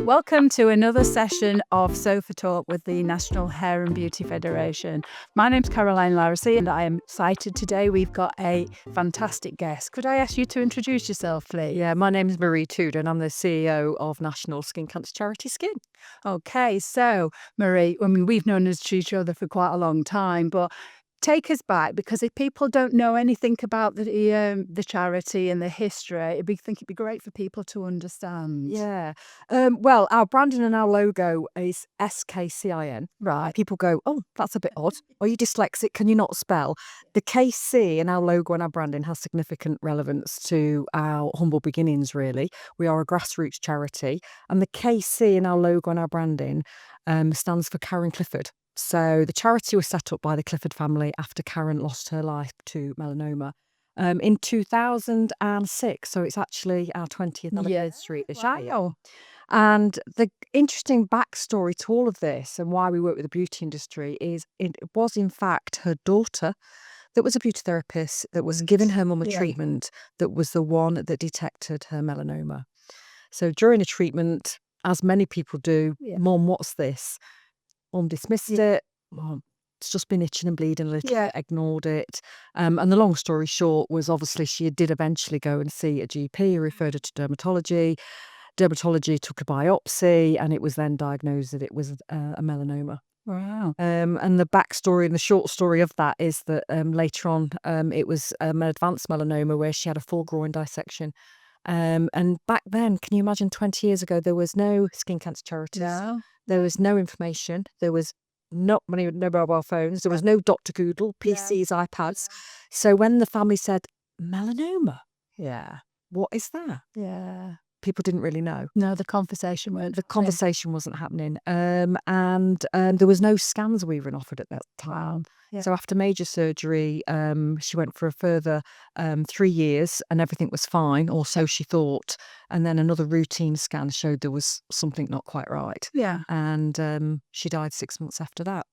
Welcome to another session of Sofa Talk with the National Hair and Beauty Federation. My name's Caroline Larissy and I am excited today. We've got a fantastic guest. Could I ask you to introduce yourself, please? Yeah, my name's Marie Tudor and I'm the CEO of National Skin Cancer Charity SKCIN. Okay, so Marie, we've known each other for quite a long time, but take us back, because if people don't know anything about the charity and the history, it'd be great for people to understand. Yeah. Well, our branding and our logo is SKCIN. Right. People go, oh, that's a bit odd. Are you dyslexic? Can you not spell? The KC in our logo and our branding has significant relevance to our humble beginnings, really. We are a grassroots charity. And the KC in our logo and our branding stands for Karen Clifford. So the charity was set up by the Clifford family after Karen lost her life to melanoma in 2006. So it's actually our 20th anniversary this year. Wow. And the interesting backstory to all of this and why we work with the beauty industry is it was in fact her daughter that was a beauty therapist that was giving her mum a treatment that was the one that detected her melanoma. So during a treatment, as many people do, Mum, what's this? Mum dismissed it. Mum, it's just been itching and bleeding a little bit, ignored it. And the long story short was obviously she did eventually go and see a GP, referred her to dermatology. Dermatology took a biopsy and it was then diagnosed that it was a melanoma. Wow. And the backstory and the short story of that is that later on it was an advanced melanoma where she had a full groin dissection. And back then, can you imagine 20 years ago, there was no skin cancer charities. No. There was no information. There was no mobile phones. There was no Dr. Google, PCs, iPads. So when the family said, melanoma, what is that? Yeah. People didn't really know. No, the conversation wasn't happening. And there was no scans we were offered at that time. Wow. Yeah. So after major surgery, she went for a further 3 years and everything was fine, or so she thought. And then another routine scan showed there was something not quite right. Yeah. And she died 6 months after that.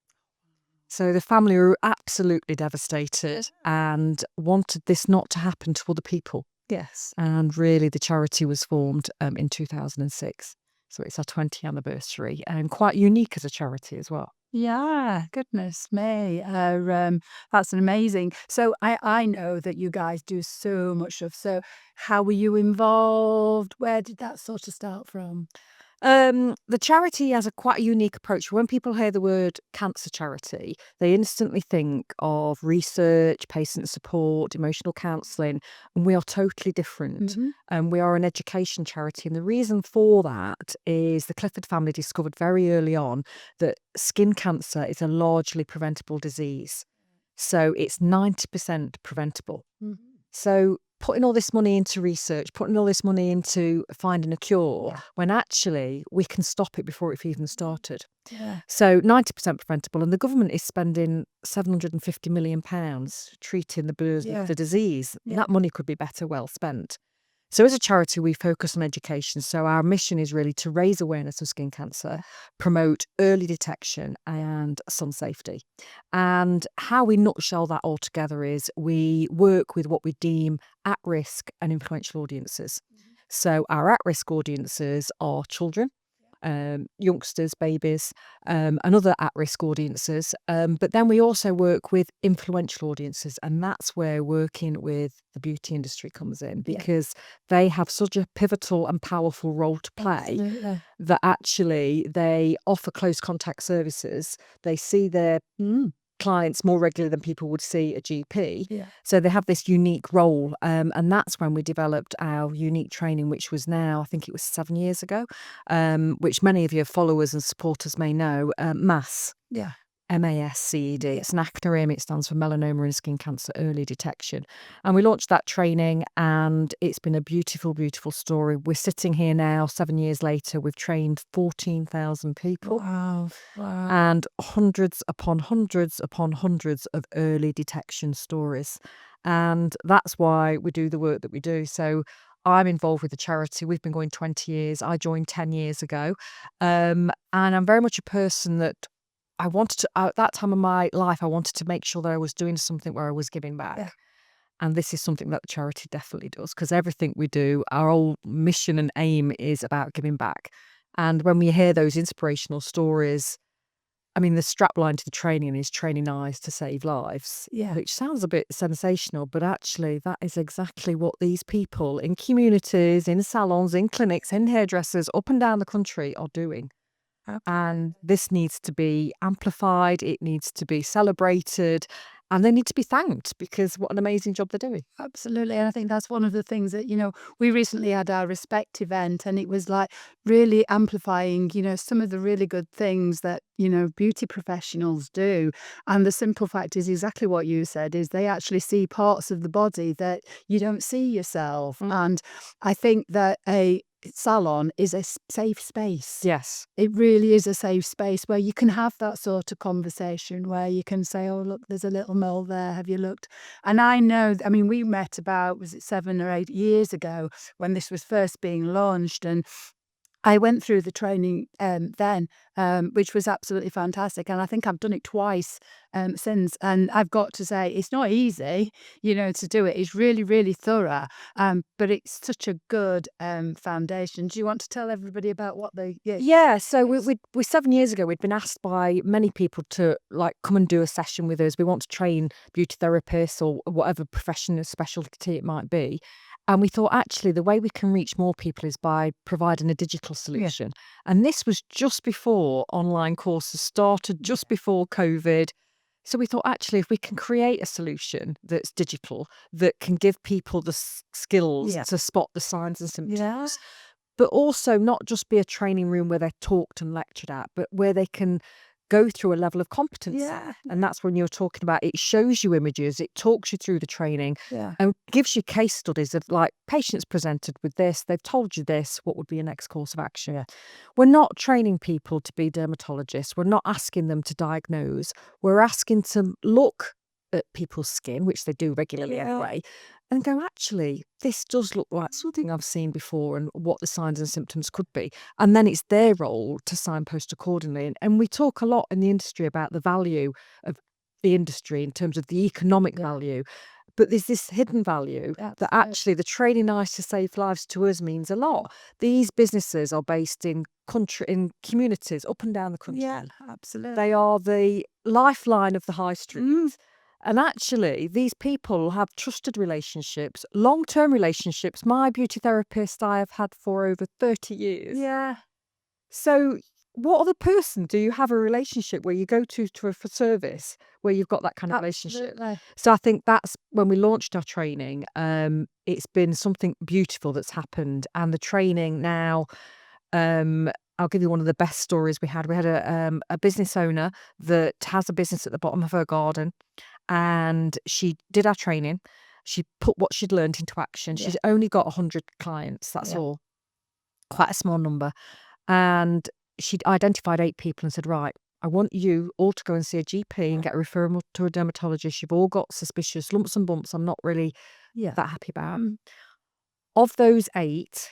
So the family were absolutely devastated and wanted this not to happen to other people. Yes. And really the charity was formed in 2006. So it's our 20th anniversary and quite unique as a charity as well. Yeah, goodness me. That's amazing. So I know that you guys do so much stuff. So how were you involved? Where did that sort of start from? The charity has a quite a unique approach. When people hear the word cancer charity, they instantly think of research, patient support, emotional counselling, and we are totally different. And we are an education charity. And the reason for that is the Clifford family discovered very early on that skin cancer is a largely preventable disease. So it's 90% preventable. So putting all this money into research, putting all this money into finding a cure, when actually we can stop it before it's even started. Yeah. So 90% preventable, and the government is spending £750 million treating the disease. That money could be better well spent. So as a charity, we focus on education. So our mission is really to raise awareness of skin cancer, promote early detection and sun safety. And how we nutshell that all together is we work with what we deem at-risk and influential audiences. So our at-risk audiences are children, youngsters, babies, and other at-risk audiences. But then we also work with influential audiences, and that's where working with the beauty industry comes in, because they have such a pivotal and powerful role to play that actually they offer close contact services. They see their clients more regularly than people would see a GP. So they have this unique role. And that's when we developed our unique training, which was now, I think it was 7 years ago, which many of your followers and supporters may know, MASCED. MASCED. It's an acronym. It stands for Melanoma and Skin Cancer Early Detection. And we launched that training and it's been a beautiful, beautiful story. We're sitting here now, 7 years later, we've trained 14,000 people. Wow. And hundreds upon hundreds upon hundreds of early detection stories. And that's why we do the work that we do. So I'm involved with the charity. We've been going 20 years. I joined 10 years ago. And I'm very much a person that I wanted to, at that time of my life, I wanted to make sure that I was doing something where I was giving back. And this is something that the charity definitely does, because everything we do, our whole mission and aim is about giving back. And when we hear those inspirational stories, I mean, the strapline to the training is training eyes to save lives, which sounds a bit sensational, but actually that is exactly what these people in communities, in salons, in clinics, in hairdressers up and down the country are doing. And this needs to be amplified, it needs to be celebrated, and they need to be thanked because what an amazing job they're doing. Absolutely. And I think that's one of the things that, we recently had our Respect event, and it was like really amplifying, some of the really good things that, beauty professionals do. And the simple fact is exactly what you said, is they actually see parts of the body that you don't see yourself. And I think that a salon is a safe space. Yes. It really is a safe space where you can have that sort of conversation, where you can say, oh, look, there's a little mole there. Have you looked? And I know, I mean, we met about, was it 7 or 8 years ago when this was first being launched. And I went through the training then, which was absolutely fantastic. And I think I've done it twice since. And I've got to say, it's not easy, to do it. It's really, really thorough. But it's such a good foundation. Do you want to tell everybody about what they... Yeah, so we 7 years ago, we'd been asked by many people to come and do a session with us. We want to train beauty therapists or whatever profession or specialty it might be. And we thought, actually, the way we can reach more people is by providing a digital solution. And this was just before online courses started, just before COVID. So we thought, actually, if we can create a solution that's digital, that can give people the skills to spot the signs and symptoms, but also not just be a training room where they're talked and lectured at, but where they can go through a level of competence. And that's when you're talking about, it shows you images, it talks you through the training and gives you case studies of patients presented with this, they've told you this, what would be your next course of action? We're not training people to be dermatologists. We're not asking them to diagnose. We're asking to look at people's skin, which they do regularly anyway, and go, actually, this does look like something I've seen before and what the signs and symptoms could be. And then it's their role to signpost accordingly. And we talk a lot in the industry about the value of the industry in terms of the economic value. But there's this hidden value that actually the training eyes to save lives to us means a lot. These businesses are based in communities up and down the country. Yeah, absolutely. They are the lifeline of the high street. And actually, these people have trusted relationships, long-term relationships. My beauty therapist I have had for over 30 years. Yeah. So what other person do you have a relationship where you go to for service, where you've got that kind of relationship? So I think that's when we launched our training. It's been something beautiful that's happened. And the training now, I'll give you one of the best stories we had. We had a business owner that has a business at the bottom of her garden. And she did our training. She put what she'd learned into action. She's only got 100 clients. That's all. Quite a small number. And she'd identified 8 people and said, right, I want you all to go and see a GP and get a referral to a dermatologist. You've all got suspicious lumps and bumps I'm not really that happy about. Of those 8,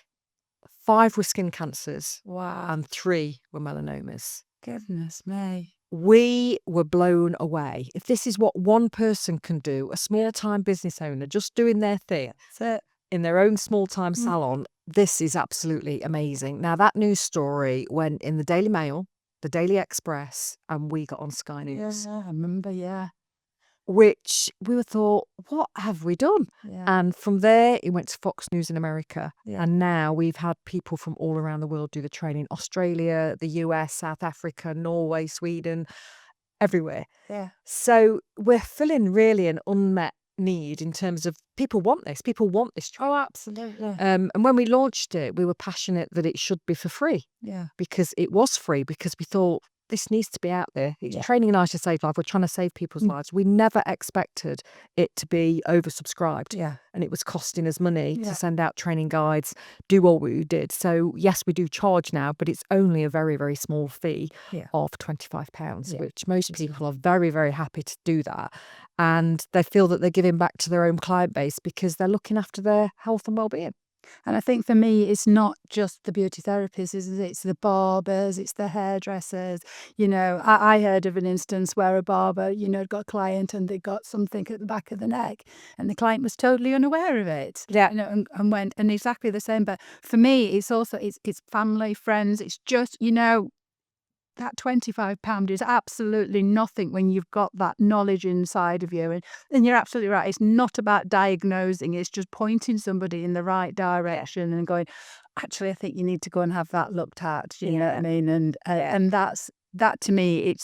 5 were skin cancers. Wow. And 3 were melanomas. Goodness me. We were blown away. If this is what one person can do, a small-time business owner just doing their thing in their own small-time salon, this is absolutely amazing. Now, that news story went in the Daily Mail, the Daily Express, and we got on Sky News. Yeah, I remember, Which we thought, what have we done? And from there, it went to Fox News in America. And now we've had people from all around the world do the training. Australia, the US, South Africa, Norway, Sweden, everywhere. So we're filling really an unmet need in terms of people want this training. Oh, absolutely. And when we launched it, we were passionate that it should be for free. Because it was free, because we thought, this needs to be out there. It's training eyes to save lives. We're trying to save people's lives. We never expected it to be oversubscribed. And it was costing us money to send out training guides, do what we did. So yes, we do charge now, but it's only a very, very small fee of £25, which most people are very, very happy to do that. And they feel that they're giving back to their own client base because they're looking after their health and well-being. And I think for me, it's not just the beauty therapists, is it? It's the barbers, it's the hairdressers. I heard of an instance where a barber, got a client and they got something at the back of the neck, and the client was totally unaware of it. Yeah. And went, and exactly the same. But for me, it's also it's family, friends. It's just that £25 is absolutely nothing when you've got that knowledge inside of you. And you're absolutely right. It's not about diagnosing. It's just pointing somebody in the right direction and going, actually, I think you need to go and have that looked at. You know what I mean? And that to me, it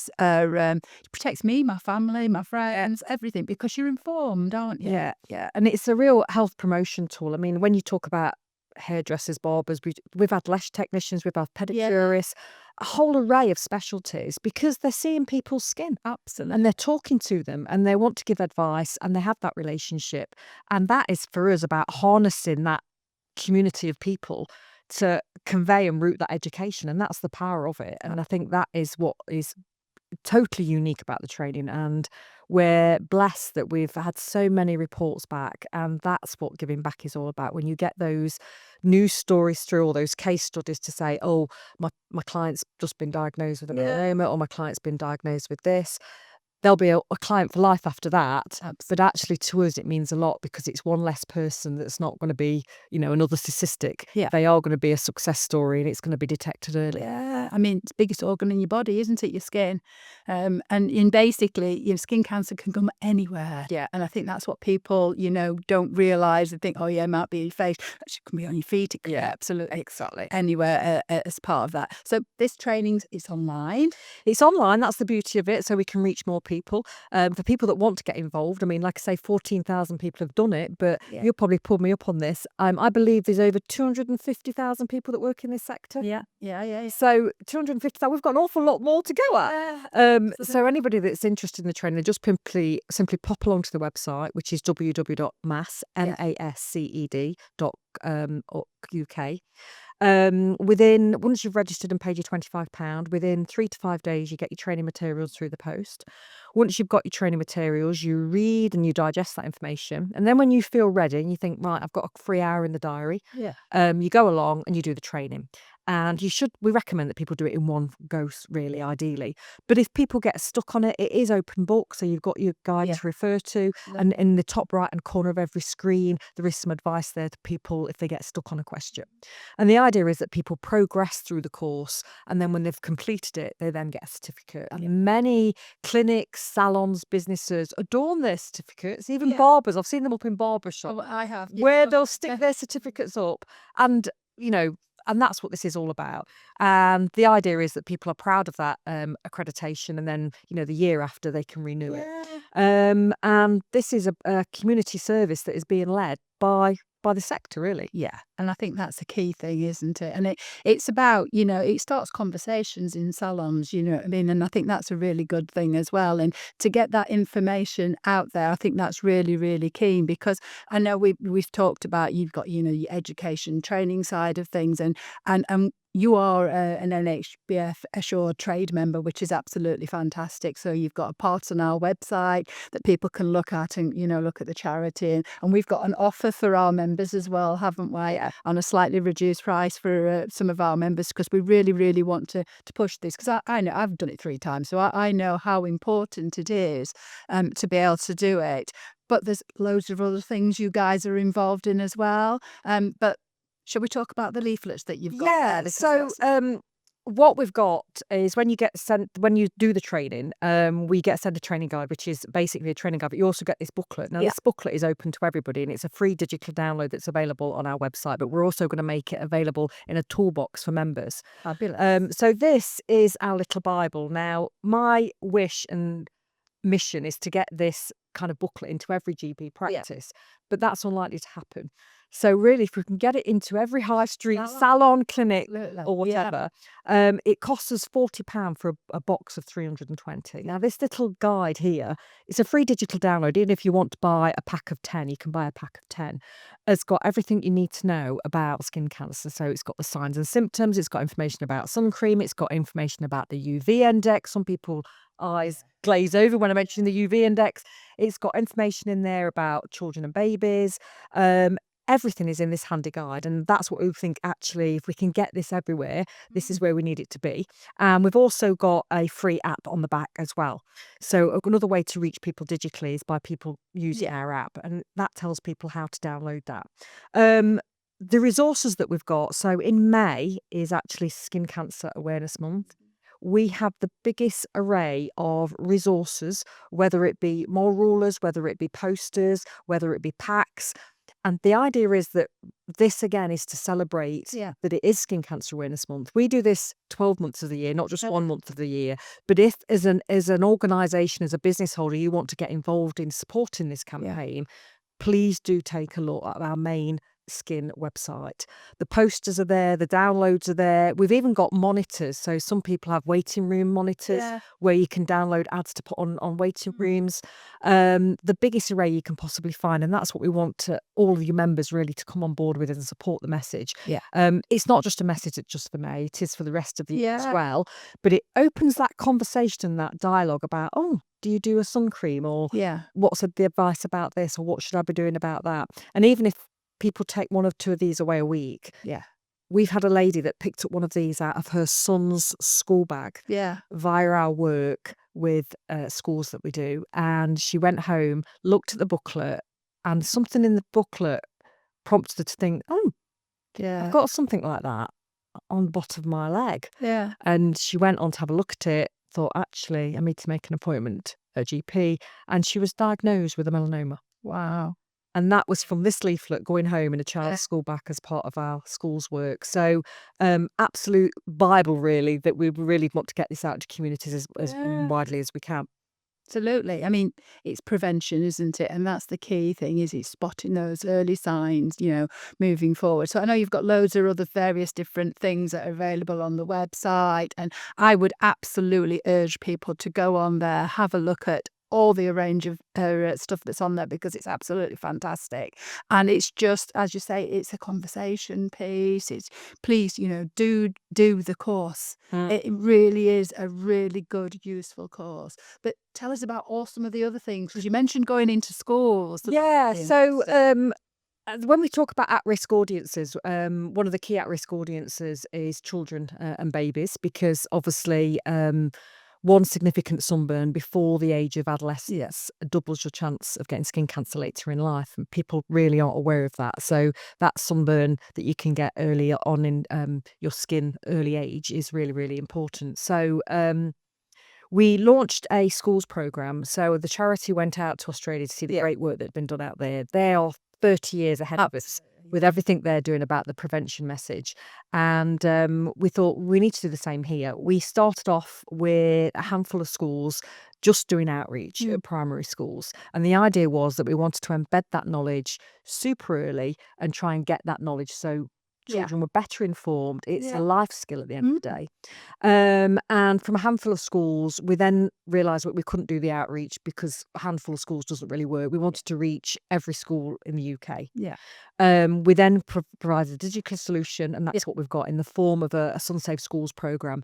protects me, my family, my friends, everything, because you're informed, aren't you? Yeah, yeah. And it's a real health promotion tool. I mean, when you talk about hairdressers, barbers, we've had lash technicians, we've had pedicurists, a whole array of specialties, because they're seeing people's skin. Absolutely. And they're talking to them and they want to give advice and they have that relationship. And that is for us about harnessing that community of people to convey and root that education. And that's the power of it. And I think that is what is totally unique about the training, and we're blessed that we've had so many reports back, and that's what giving back is all about. When you get those news stories through, all those case studies to say, oh, my client's just been diagnosed with a melanoma, or my client's been diagnosed with this, there'll be a client for life after that. Absolutely. But actually to us it means a lot, because it's one less person that's not going to be, another statistic. Yeah. They are going to be a success story, and it's going to be detected early. Yeah, I mean, it's the biggest organ in your body, isn't it? Your skin. And basically, skin cancer can come anywhere. Yeah. And I think that's what people, don't realise. They think, oh yeah, it might be your face. Actually, it can be on your feet. It can be absolutely Exactly. anywhere as part of that. So this it's online. It's online. That's the beauty of it. So we can reach more people. For people that want to get involved, I mean, like I say, 14,000 people have done it, but you'll probably pull me up on this. I believe there's over 250,000 people that work in this sector. Yeah. So 250,000, we've got an awful lot more to go at. So anybody that's interested in the training, just simply pop along to the website, which is www.massced.uk. Once you've registered and paid your £25, within 3 to 5 days, you get your training materials through the post. Once you've got your training materials, you read and you digest that information. And then when you feel ready and you think, right, I've got a free hour in the diary, you go along and you do the training. And we recommend that people do it in one go, really, ideally. But if people get stuck on it, it is open book. So you've got your guide to refer to. And in the top right hand corner of every screen, there is some advice there to people if they get stuck on a question. And the idea is that people progress through the course. And then when they've completed it, they then get a certificate. And many clinics, salons, businesses adorn their certificates, even barbers. I've seen them up in barber shops. Oh, I have. Where they'll stick their certificates up. And, and that's what this is all about. And the idea is that people are proud of that accreditation, and then, the year after they can renew it. And this is a community service that is being led by the sector, really. Yeah. And I think that's a key thing, isn't it? And it's about, it starts conversations in salons, you know what I mean? And I think that's a really good thing as well. And to get that information out there, I think that's really, really keen, because I know we've talked about, you've got, your education training side of things, and you are an NHBF assured trade member, which is absolutely fantastic. So you've got a part on our website that people can look at and, look at the charity. And we've got an offer for our members as well, haven't we? On a slightly reduced price for some of our members, because we really, really want to push this. Because I know I've done it 3 times, so I know how important it is to be able to do it. But there's loads of other things you guys are involved in as well. But shall we talk about the leaflets that you've got? Yeah. So what we've got is, when you do the training, we get sent a training guide, which is basically a training guide, but you also get this booklet. Now, this booklet is open to everybody, and it's a free digital download that's available on our website, but we're also going to make it available in a toolbox for members. Fabulous. So this is our little Bible. Now, my wish and mission is to get this kind of booklet into every GP practice, but that's unlikely to happen. So really, if we can get it into every high street salon, clinic, or whatever, it costs us £40 for a box of 320. Now, this little guide here, it's a free digital download. Even if you want to buy a pack of 10, you can buy a pack of 10. It's got everything you need to know about skin cancer. So it's got the signs and symptoms. It's got information about sun cream. It's got information about the UV index. Some people eyes glaze over when I mention the UV index. It's got information in there about children and babies. everything is in this handy guide, and that's what we think, actually, if we can get this everywhere, this is where we need it to be. And we've also got a free app on the back as well. So another way to reach people digitally is by people using our app, and that tells people how to download that. The resources that we've got, so in May is actually Skin Cancer Awareness Month. We have the biggest array of resources, whether it be mole rulers, whether it be posters, whether it be packs. And the idea is that this, again, is to celebrate that it is Skin Cancer Awareness Month. We do this 12 months of the year, not just 1 month of the year. But if, as an organisation, as a business holder, you want to get involved in supporting this campaign, please do take a look at our main Skin website. The posters are there, the downloads are there. We've even got monitors. So some people have waiting room monitors where you can download ads to put on waiting rooms. The biggest array you can possibly find, and that's what we want all of your members really to come on board with and support the message. It's not just a message that's just for May, it is for the rest of the year as well. But it opens that conversation and that dialogue about, do you do a sun cream, or what's the advice about this, or what should I be doing about that? And even if people take 1 or 2 of these away a week. We've had a lady that picked up one of these out of her son's school bag via our work with schools that we do. And she went home, looked at the booklet, and something in the booklet prompted her to think, I've got something like that on the bottom of my leg. And she went on to have a look at it, thought, actually, I need to make an appointment at GP. And she was diagnosed with a melanoma. Wow. And that was from this leaflet going home in a child's school bag as part of our school's work. So absolute Bible, really, that we really want to get this out to communities as widely as we can. Absolutely. I mean, it's prevention, isn't it? And that's the key thing, is it's spotting those early signs, moving forward. So I know you've got loads of other various different things that are available on the website. And I would absolutely urge people to go on there, have a look at all the range of stuff that's on there, because it's absolutely fantastic. And it's just, as you say, it's a conversation piece. It's, please, do the course. It really is a really good, useful course. But tell us about all some of the other things, because you mentioned going into schools. So when we talk about at-risk audiences, one of the key at-risk audiences is children and babies, because obviously one significant sunburn before the age of adolescence doubles your chance of getting skin cancer later in life, and people really aren't aware of that. So that sunburn that you can get early on in your skin, early age, is really, really important. So we launched a schools programme. So the charity went out to Australia to see the great work that's been done out there. They are 30 years ahead of us with everything they're doing about the prevention message. And we thought we need to do the same here. We started off with a handful of schools just doing outreach at primary schools. And the idea was that we wanted to embed that knowledge super early and try and get that knowledge so children were better informed. It's a life skill at the end of the day. And from a handful of schools, we then realised that we couldn't do the outreach because a handful of schools doesn't really work. We wanted to reach every school in the UK. We then provided a digital solution, and that's what we've got in the form of a SunSafe Schools programme.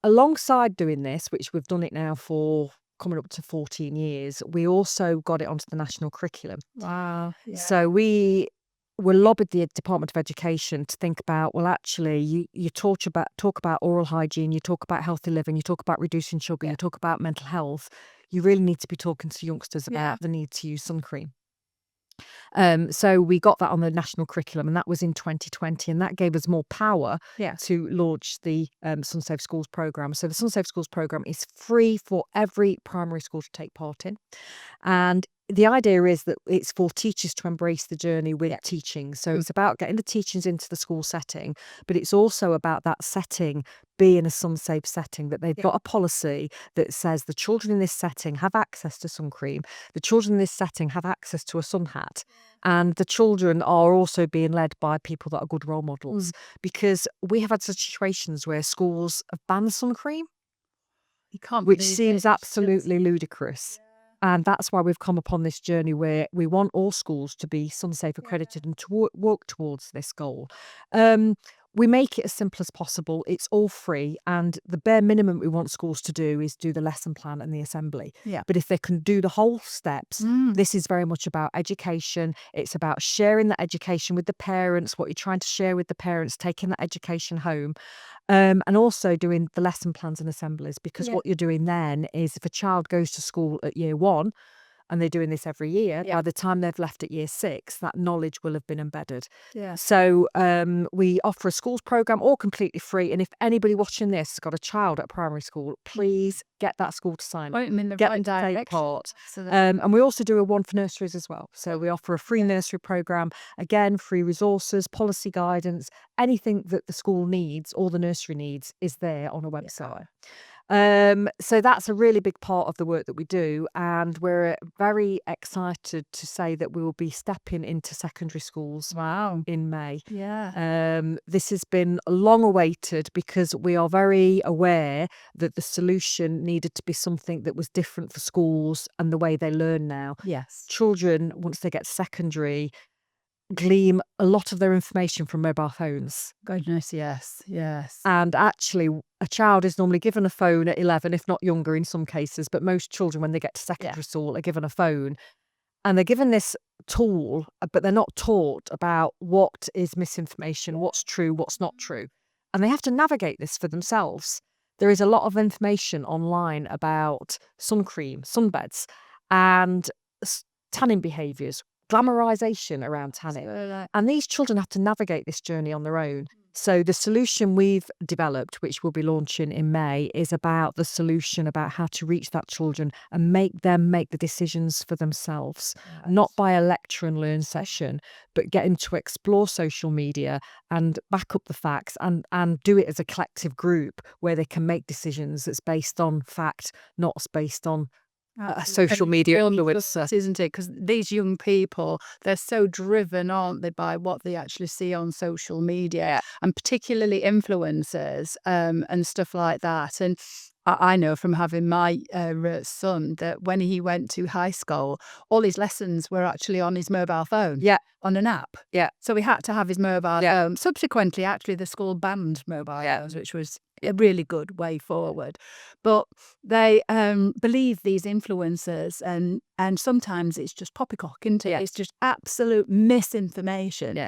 Alongside doing this, which we've done it now for coming up to 14 years, we also got it onto the national curriculum. Wow. So we lobbied the Department of Education to think about, well, actually, you talk about oral hygiene, you talk about healthy living, you talk about reducing sugar, you talk about mental health. You really need to be talking to youngsters about the need to use sun cream. So we got that on the national curriculum, and that was in 2020, and that gave us more power to launch the SunSafe Schools programme. So the SunSafe Schools programme is free for every primary school to take part in, and the idea is that it's for teachers to embrace the journey with teaching. So it's about getting the teachings into the school setting, but it's also about that setting being a sun-safe setting, that they've got a policy that says the children in this setting have access to sun cream, the children in this setting have access to a sun hat, and the children are also being led by people that are good role models. Because we have had situations where schools have banned sun cream, which seems absolutely ludicrous. And that's why we've come upon this journey where we want all schools to be SunSafe accredited and to work towards this goal. we make it as simple as possible. It's all free, and the bare minimum we want schools to do is do the lesson plan and the assembly. Yeah. But if they can do the whole steps, this is very much about education. It's about sharing that education with the parents, what you're trying to share with the parents, taking that education home, and also doing the lesson plans and assemblies, because what you're doing then is if a child goes to school at year 1, and they're doing this every year, by the time they've left at year 6, that knowledge will have been embedded. Yeah. So we offer a schools programme, all completely free. And if anybody watching this has got a child at a primary school, please get that school to sign up. Point them in the Get right them to take direction. part. So And we also do a one for nurseries as well. So we offer a free nursery programme, again, free resources, policy guidance, anything that the school needs or the nursery needs is there on a website. So that's a really big part of the work that we do, and we're very excited to say that we will be stepping into secondary schools in May. This has been long awaited because we are very aware that the solution needed to be something that was different for schools and the way they learn now. Yes. Children, once they get to secondary, glean a lot of their information from mobile phones. Goodness, yes. And actually, a child is normally given a phone at 11, if not younger in some cases, but most children, when they get to secondary school, are given a phone. And they're given this tool, but they're not taught about what is misinformation, what's true, what's not true. And they have to navigate this for themselves. There is a lot of information online about sun cream, sunbeds, and tanning behaviours, glamorization around tanning. And these children have to navigate this journey on their own. So the solution we've developed, which we'll be launching in May, is about the solution about how to reach that children and make them make the decisions for themselves, not by a lecture and learn session, but get them to explore social media and back up the facts and do it as a collective group where they can make decisions that's based on fact, not based on social media influencer, isn't it? Because these young people, they're so driven, aren't they, by what they actually see on social media, and particularly influencers and stuff like that. And I know from having my son that when he went to high school, all his lessons were actually on his mobile phone. On an app. So he had to have his mobile phone. Subsequently, actually, the school banned mobile phones, which was a really good way forward. But they believe these influencers, and sometimes it's just poppycock, isn't it? It's just absolute misinformation.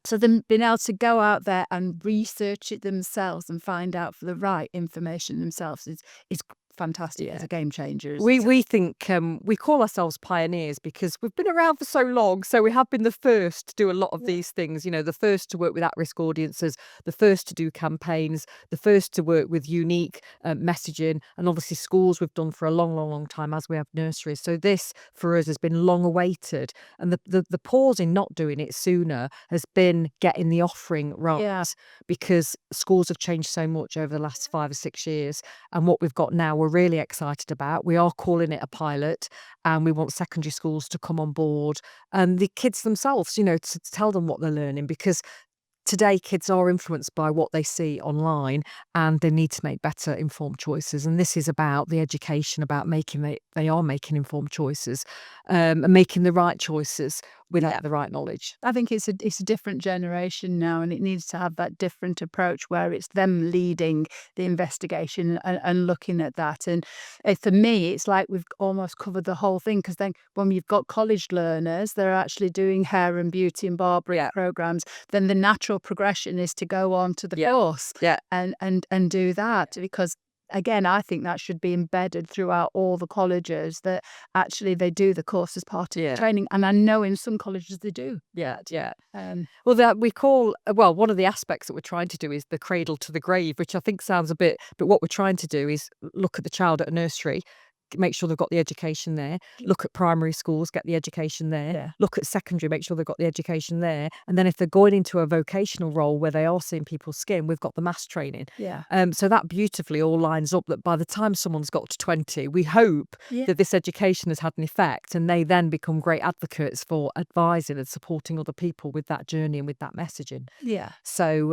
So them being able to go out there and research it themselves and find out for the right information themselves is fantastic. As a game changer. We think we call ourselves pioneers because we've been around for so long. So we have been the first to do a lot of these things, you know, the first to work with at-risk audiences, the first to do campaigns, the first to work with unique messaging, and obviously schools we've done for a long time, as we have nurseries. So this for us has been long awaited, and the pause in not doing it sooner has been getting the offering right, because schools have changed so much over the last 5 or 6 years, and what we've got now we're really excited about. We are calling it a pilot, and we want secondary schools to come on board and the kids themselves, you know, to tell them what they're learning, because today kids are influenced by what they see online, and they need to make better informed choices. And this is about the education, about they are making informed choices, and making the right choices without the right knowledge. I think it's a different generation now, and it needs to have that different approach where it's them leading the investigation and looking at that. And for me, it's like we've almost covered the whole thing, because then when you've got college learners, they're actually doing hair and beauty and barbering programs, then the natural progression is to go on to the course and do that, because again, I think that should be embedded throughout all the colleges, that actually they do the course as part of the training. And I know in some colleges they do. Well, that we call, one of the aspects that we're trying to do is the cradle to the grave, which I think sounds a bit, but what we're trying to do is look at the child at a nursery, make sure they've got the education there, look at primary schools, get the education there, look at secondary, make sure they've got the education there, and then if they're going into a vocational role where they are seeing people's skin, we've got the mass training. So that beautifully all lines up, that by the time someone's got to 20, we hope that this education has had an effect, and they then become great advocates for advising and supporting other people with that journey and with that messaging. So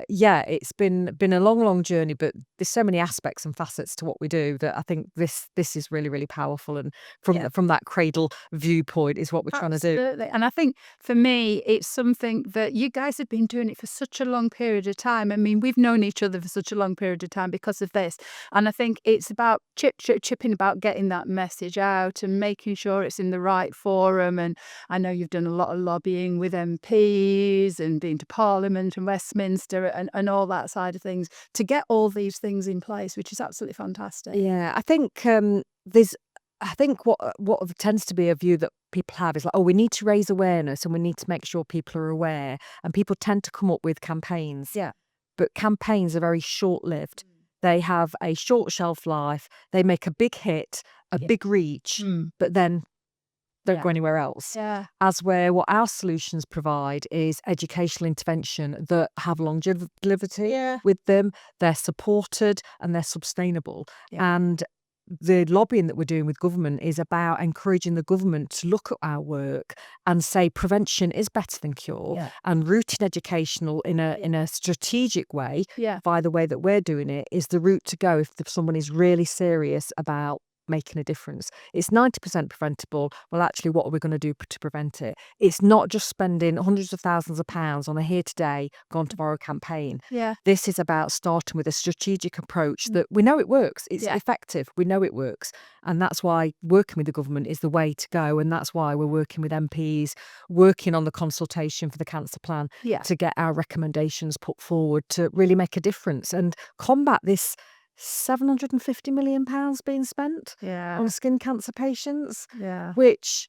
it's been a long journey, but there's so many aspects and facets to what we do that I think this this is really, really powerful. And from that cradle viewpoint is what we're trying to do. Absolutely. And I think for me, it's something that you guys have been doing it for such a long period of time. I mean, we've known each other for such a long period of time because of this. And I think it's about chipping about getting that message out and making sure it's in the right forum. And I know you've done a lot of lobbying with MPs and been to Parliament and Westminster and all that side of things to get all these things in place, which is absolutely fantastic. Yeah, I think what tends to be a view that people have is like, oh, we need to raise awareness and we need to make sure people are aware. And people tend to come up with campaigns. Yeah. But campaigns are very short-lived. They have a short shelf life. They make a big hit, a big reach, but then don't go anywhere else. Yeah. As where what our solutions provide is educational intervention that have longevity with them. They're supported and they're sustainable. Yeah. And the lobbying that we're doing with government is about encouraging the government to look at our work and say prevention is better than cure, and rooting educational in a strategic way by the way that we're doing it is the route to go if someone is really serious about making a difference. It's 90% preventable. Well, actually, what are we going to do to prevent it? It's not just spending hundreds of thousands of pounds on a here today, gone tomorrow campaign. Yeah. This is about starting with a strategic approach that we know it works. It's effective. We know it works. And that's why working with the government is the way to go. And that's why we're working with MPs, working on the consultation for the cancer plan to get our recommendations put forward to really make a difference and combat this £750 million being spent on skin cancer patients, which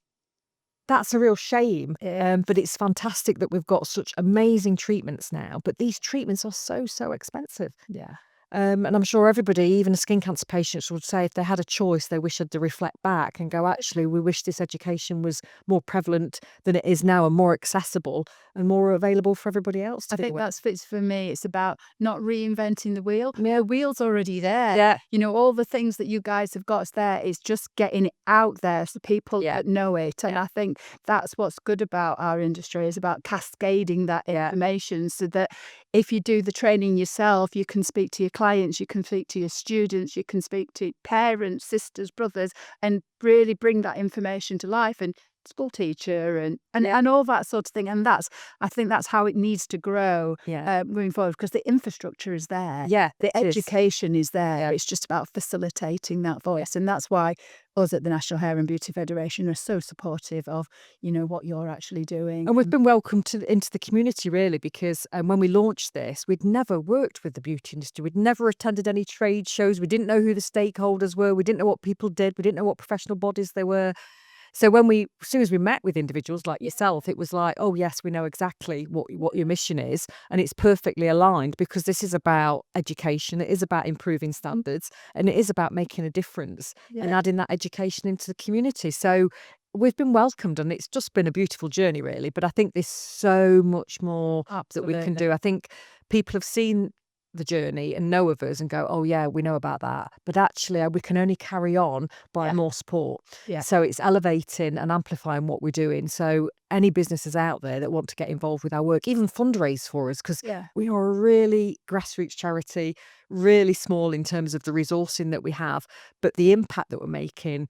that's a real shame. But it's fantastic that we've got such amazing treatments now. But these treatments are so expensive. Yeah. And I'm sure everybody, even skin cancer patients, would say if they had a choice, they wish they'd reflect back and go, actually, we wish this education was more prevalent than it is now and more accessible and more available for everybody else. I think that's fits for me. It's about not reinventing the wheel. Yeah. The wheel's already there. Yeah. You know, all the things that you guys have got there is just getting it out there so people that know it. And I think that's what's good about our industry is about cascading that information so that if you do the training yourself, you can speak to your clients, you can speak to your students, you can speak to parents, sisters, brothers, and really bring that information to life. And school teacher and all that sort of thing. And I think that's how it needs to grow moving forward because the infrastructure is there. Yeah, the education is there. It's just about facilitating that voice. And that's why us at the National Hair and Beauty Federation are so supportive of, you know, what you're actually doing. And we've been welcomed into the community really because when we launched this, we'd never worked with the beauty industry. We'd never attended any trade shows. We didn't know who the stakeholders were. We didn't know what people did. We didn't know what professional bodies they were. So as soon as we met with individuals like yourself, it was like, oh yes, we know exactly what your mission is, and it's perfectly aligned because this is about education, it is about improving standards, and it is about making a difference and adding that education into the community. So we've been welcomed, and it's just been a beautiful journey, really. But I think there's so much more that we can do. I think people have seen the journey and know of us and go, oh yeah, we know about that, but actually we can only carry on by more support. So it's elevating and amplifying what we're doing. So any businesses out there that want to get involved with our work, even fundraise for us, because we are a really grassroots charity, really small in terms of the resourcing that we have, but the impact that we're making,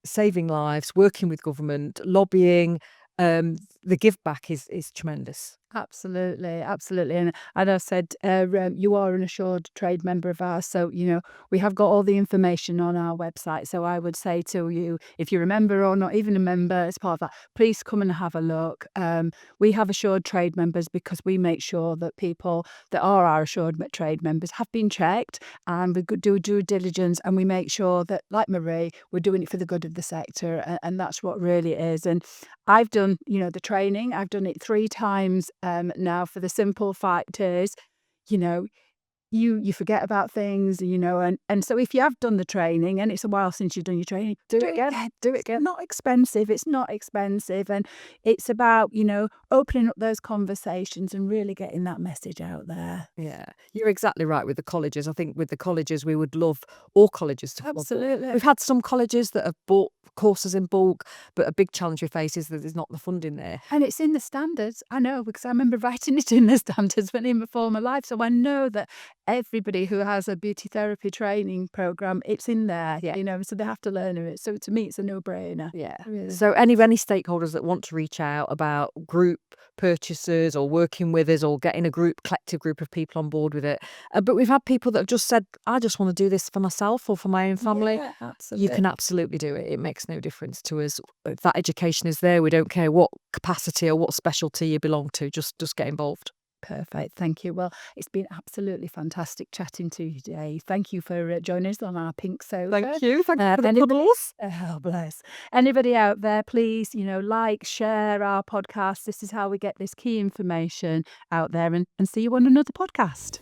saving lives, working with government, lobbying, the give back is tremendous. Absolutely. And I've said, you are an assured trade member of ours. So, you know, we have got all the information on our website. So I would say to you, if you're a member or not even a member as part of that, please come and have a look. We have assured trade members because we make sure that people that are our assured trade members have been checked, and we do due diligence, and we make sure that, like Marie, we're doing it for the good of the sector. And that's what really is. And I've done, you know, the training. I've done it 3 times now for the simple fact is, you know, you forget about things, you know, and so if you have done the training and it's a while since you've done your training, do it again. It's not expensive, and it's about, you know, opening up those conversations and really getting that message out there. Yeah, you're exactly right with the colleges. I think with the colleges, we would love all colleges to come on board. Absolutely. We've had some colleges that have bought courses in bulk, but a big challenge we face is that there's not the funding there. And it's in the standards. I know because I remember writing it in the standards when in my former life. So I know that everybody who has a beauty therapy training program, it's in there, so they have to learn it. So to me, it's a no-brainer. Yeah. Really. So any stakeholders that want to reach out about group purchases or working with us or getting a collective group of people on board with it. But we've had people that have just said, I just want to do this for myself or for my own family. Yeah, You absolutely. can absolutely do it. It makes no difference to us. If that education is there, we don't care what capacity or what specialty you belong to. Just get involved. Perfect. Thank you. Well, it's been absolutely fantastic chatting to you today. Thank you for joining us on our pink sofa. Thank you. Thank you for the anybody- puddles. Oh, bless. Anybody out there, please, like, share our podcast. This is how we get this key information out there, and see you on another podcast.